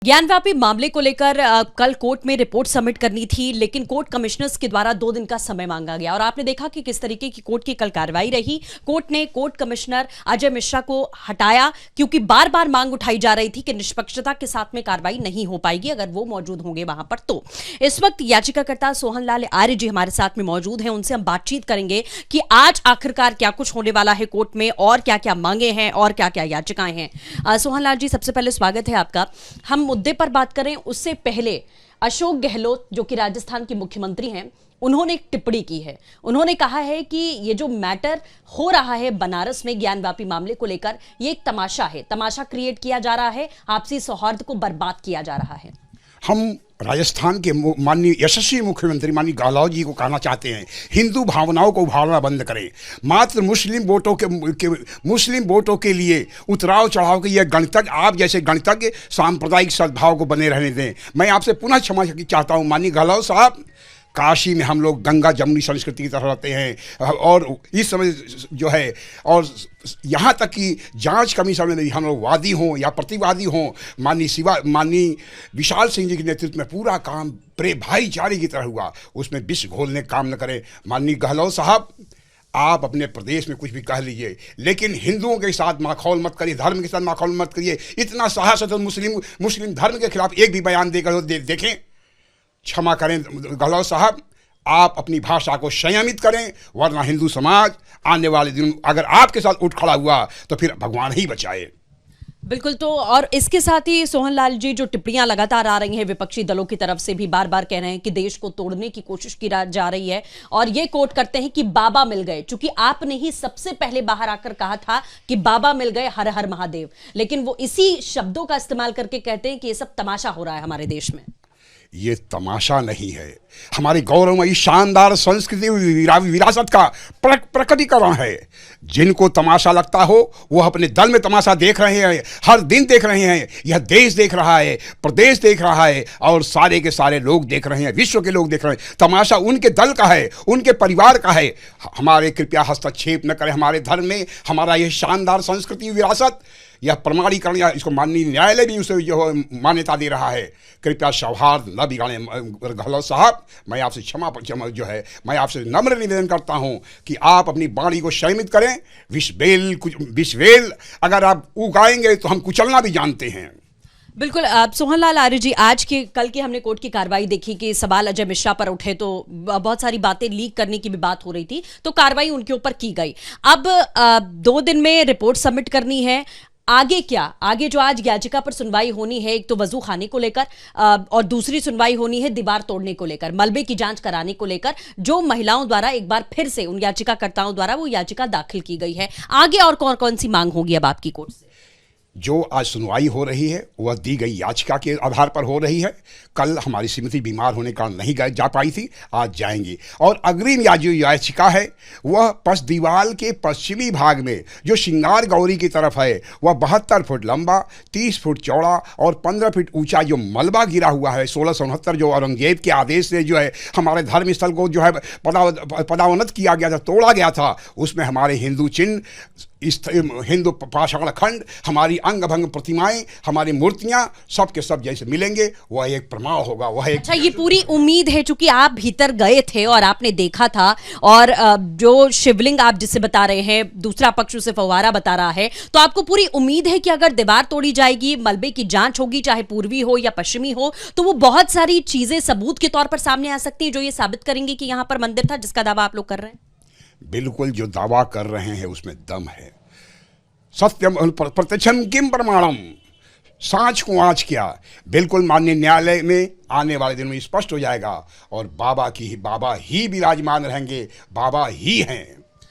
ज्ञानव्यापी मामले को लेकर कल कोर्ट में रिपोर्ट सबमिट करनी थी, लेकिन कोर्ट कमिश्नर्स के द्वारा 2 दिन का समय मांगा गया और आपने देखा कि किस तरीके की कोर्ट की कल कार्रवाई रही। कोर्ट ने कोर्ट कमिश्नर अजय मिश्रा को हटाया क्योंकि बार बार मांग उठाई जा रही थी कि निष्पक्षता के साथ में कार्रवाई नहीं हो पाएगी अगर वो मौजूद होंगे वहां पर। तो इस वक्त याचिकाकर्ता सोहन लाल आर्य जी हमारे साथ में मौजूद हैं, उनसे हम बातचीत करेंगे कि आज आखिरकार क्या कुछ होने वाला है कोर्ट में और क्या क्या मांगे हैं और क्या क्या याचिकाएं हैं। सोहन लाल जी, सबसे पहले स्वागत है आपका। हम मुद्दे पर बात करें उससे पहले अशोक गहलोत जो कि राजस्थान के मुख्यमंत्री हैं, उन्होंने एक टिप्पणी की है। उन्होंने कहा है कि ये जो मैटर हो रहा है बनारस में ज्ञानव्यापी मामले को लेकर, ये एक तमाशा है, तमाशा क्रिएट किया जा रहा है, आपसी सौहार्द को बर्बाद किया जा रहा है। हम राजस्थान के माननीय यशस्वी मुख्यमंत्री माननीय गहलोत जी को कहना चाहते हैं, हिंदू भावनाओं को उभारना बंद करें। मात्र मुस्लिम वोटों के लिए उतराव चढ़ाव के ये गणतज्ञ, आप जैसे गणतज्ञ सांप्रदायिक सद्भाव को बने रहने दें। मैं आपसे पुनः क्षमा चाहता हूँ माननीय गहलोत साहब। काशी में हम लोग गंगा जमुनी संस्कृति की तरह रहते हैं और इस समय जो है, और यहाँ तक कि जांच कमीशन में हम लोग वादी हों या प्रतिवादी हों, माननीय विशाल सिंह जी के नेतृत्व में पूरा काम प्रे भाईचारे की तरह हुआ, उसमें विष घोलने काम न करें। माननीय गहलोत साहब, आप अपने प्रदेश में कुछ भी कह लीजिए, लेकिन हिंदुओं के साथ माखौल मत करिए, धर्म के साथ माखौल मत करिए। इतना साहस है तो मुस्लिम धर्म के खिलाफ एक भी बयान देकर देखें। क्षमा करें गहलोत साहब, आप अपनी भाषा को संयमित करें, वरना हिंदू समाज आने वाले दिन अगर आपके साथ उठ खड़ा हुआ तो फिर भगवान ही बचाए। बिल्कुल। तो और इसके साथ ही सोहन लाल जी, जो टिप्पणियां लगातार आ रही हैं विपक्षी दलों की तरफ से भी, बार बार कह रहे हैं कि देश को तोड़ने की कोशिश की जा रही है और ये कोट करते हैं कि बाबा मिल गए, चूंकि आपने ही सबसे पहले बाहर आकर कहा था कि बाबा मिल गए, हर हर महादेव, लेकिन वो इसी शब्दों का इस्तेमाल करके कहते हैं कि ये सब तमाशा हो रहा है हमारे देश में। ये तमाशा नहीं है, हमारी गौरवमयी शानदार संस्कृति विरासत का प्रकटीकरण है। जिनको तमाशा लगता हो वो अपने दल में तमाशा देख रहे हैं, हर दिन देख रहे हैं। यह देश देख रहा है, प्रदेश देख रहा है और सारे के सारे लोग देख रहे हैं, विश्व के लोग देख रहे हैं। तमाशा उनके दल का है, उनके परिवार का है। हमारे कृपया हस्तक्षेप न करें हमारे धर्म में, हमारा यह शानदार संस्कृति विरासत, यह प्रमाणीकरण, या इसको माननीय न्यायालय भी उसे जो मान्यता दे रहा है। कृपया सौहार्द न बिगाड़ें गहलोत साहब। मैं आपसे मैं आपसे नम्र निवेदन करता हूं कि आप अपनी वाणी को संयमित करें। विषवेल अगर आप उगाएंगे तो हम कुचलना भी जानते हैं। बिल्कुल। सोहन लाल आर्य जी, कल की हमने कोर्ट की कार्रवाई देखी कि सवाल अजय मिश्रा पर उठे तो बहुत सारी बातें लीक करने की भी बात हो रही थी, तो कार्रवाई उनके ऊपर की गई। अब 2 दिन में रिपोर्ट सबमिट करनी है, आगे क्या? आगे जो आज याचिका पर सुनवाई होनी है, एक तो वजू खाने को लेकर और दूसरी सुनवाई होनी है दीवार तोड़ने को लेकर, मलबे की जांच कराने को लेकर, जो महिलाओं द्वारा एक बार फिर से उन याचिकाकर्ताओं द्वारा वो याचिका दाखिल की गई है। आगे और कौन कौन सी मांग होगी अब आपकी कोर्ट से? जो आज सुनवाई हो रही है वह दी गई याचिका के आधार पर हो रही है। कल हमारी श्रीमती बीमार होने का नहीं जा पाई थी, आज जाएंगी। और अग्रिम जो याचिका है वह पश्च दीवार के पश्चिमी भाग में जो श्रृंगार गौरी की तरफ है, वह 72 फुट लंबा, 30 फुट चौड़ा और 15 फीट ऊंचा जो मलबा गिरा हुआ है, 1669 जो औरंगजेब के आदेश से जो है हमारे धर्म स्थल को जो है पदावनत किया गया था, तोड़ा गया था, उसमें हमारे हिंदू चिन्ह, हिंदू पाषाण खंड, हमारी अंग भंग प्रतिमाएं, हमारी मूर्तियां सब के सब जैसे मिलेंगे, वह एक प्रमाण होगा, वह एक। अच्छा, ये पूरी उम्मीद है, चूंकि आप भीतर गए थे और आपने देखा था, और जो शिवलिंग आप जिसे बता रहे हैं, दूसरा पक्ष उसे फव्वारा बता रहा है, तो आपको पूरी उम्मीद है कि अगर दीवार तोड़ी जाएगी, मलबे की जांच होगी, चाहे पूर्वी हो या पश्चिमी हो, तो वो बहुत सारी चीजें सबूत के तौर पर सामने आ सकती है जो ये साबित करेंगी कि यहां पर मंदिर था जिसका दावा आप लोग कर रहे हैं। बिल्कुल, जो दावा कर रहे हैं उसमें दम है। सत्यम प्रत्यक्षम किम प्रमाणम, सांच को आँच क्या। बिल्कुल माननीय न्यायालय में आने वाले दिनों में स्पष्ट हो जाएगा और बाबा ही विराजमान रहेंगे, बाबा ही हैं।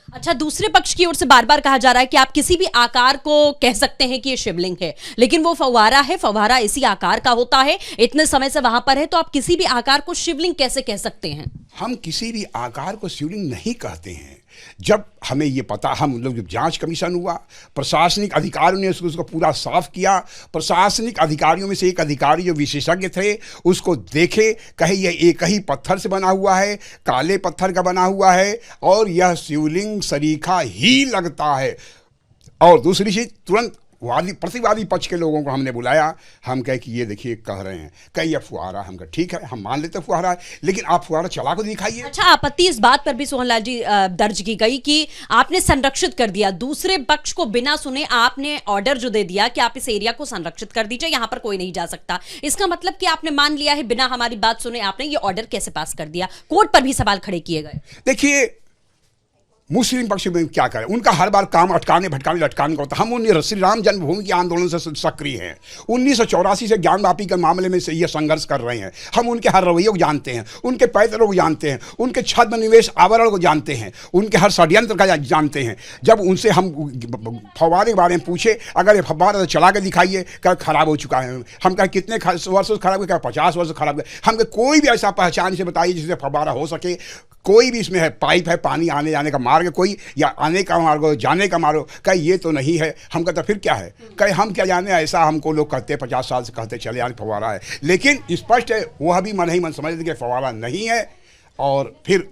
अच्छा, दूसरे पक्ष की ओर से बार बार कहा जा रहा है कि आप किसी भी आकार को कह सकते हैं कि ये शिवलिंग है, लेकिन वो फव्वारा है, फव्वारा इसी आकार का होता है, इतने समय से वहां पर है, तो आप किसी भी आकार को शिवलिंग कैसे कह सकते हैं? हम किसी भी आकार को शिवलिंग नहीं कहते हैं। जब हमें ये पता, हम लोग जब जांच कमीशन हुआ, प्रशासनिक अधिकारियों ने उसको पूरा साफ किया। प्रशासनिक अधिकारियों में से एक अधिकारी जो विशेषज्ञ थे उसको देखे, कहे यह एक ही पत्थर से बना हुआ है, काले पत्थर का बना हुआ है और यह शिवलिंग सरीखा ही लगता है। और दूसरी चीज, तुरंत प्रतिवादी पक्ष के लोगों को हमने बुलाया। हम कहे कि ये देखिए कह रहे हैं, कहीं ये फुहारा। हम कहे ठीक है, हम मान लेते फुहारा है, लेकिन आप फुहारा चला को दिखाइए। अच्छा, आपत्ति इस बात पर भी सोहनलाल जी दर्ज की गई कि आपने संरक्षित कर दिया, दूसरे पक्ष को बिना सुने आपने ऑर्डर जो दे दिया कि आप इस एरिया को संरक्षित कर दीजिए, यहां पर कोई नहीं जा सकता। इसका मतलब कि आपने मान लिया है, बिना हमारी बात सुने आपने ये ऑर्डर कैसे पास कर दिया? कोर्ट पर भी सवाल खड़े किए गए। देखिए, मुस्लिम पक्ष में क्या करें, उनका हर बार काम अटकाने भटकाने लटकाने का होता है। हम श्री राम जन्मभूमि के आंदोलन से सक्रिय हैं। 1984 से ज्ञानवापी के मामले में से ये संघर्ष कर रहे हैं। हम उनके हर रवैयों को जानते हैं, उनके पैतरों को जानते हैं, उनके छद्मनिवेश आवरण को जानते हैं, उनके हर षड्यंत्र का जानते हैं। जब उनसे हम फव्वारे के बारे में पूछे, अगर ये फव्वारा चला के दिखाइए, क्या खराब हो चुका है। हम कहा कितने वर्षों से खराब है, क्या 50 वर्ष खराब है। हम कोई भी ऐसा पहचान से बताइए जिससे फव्वारा हो सके। कोई भी इसमें है, पाइप है, पानी आने जाने का मार्ग कोई, या आने का मार्ग हो, जाने का मार्ग हो, कहीं ये तो नहीं है। हम कहते फिर क्या है, कहीं हम क्या जाने, ऐसा हमको लोग कहते 50 साल से कहते चले आने फव्वारा है। लेकिन स्पष्ट है, वह भी मन ही मन समझते कि फव्वारा नहीं है, और फिर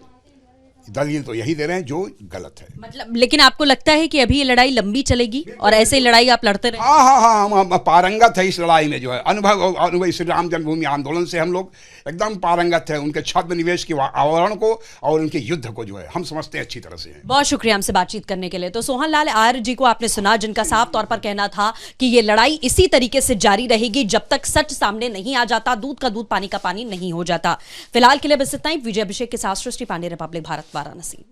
दलील तो यही दे रहे हैं जो गलत है। मतलब लेकिन आपको लगता है कि अभी ये लड़ाई लंबी चलेगी और ऐसे ही लड़ाई आप लड़ते रहे? हाँ, हम पारंगत है इस लड़ाई में। जो है अनुभव श्री राम जन्मभूमि आंदोलन से हम लोग एकदम पारंगत है। उनके छद्मनिवेश के आवरण को और उनके युद्ध को जो है हम समझते हैं अच्छी तरह से। बहुत शुक्रिया हमसे बातचीत करने के लिए। तो सोहनलाल आर्य जी को आपने सुना, जिनका साफ तौर पर कहना था कि ये लड़ाई इसी तरीके से जारी रहेगी जब तक सच सामने नहीं आ जाता, दूध का दूध पानी का पानी नहीं हो जाता। फिलहाल के लिए बस इतना ही। विजय अभिषेक के साथ सृष्टि पांडे, रिपब्लिक भारत, वाराणसी।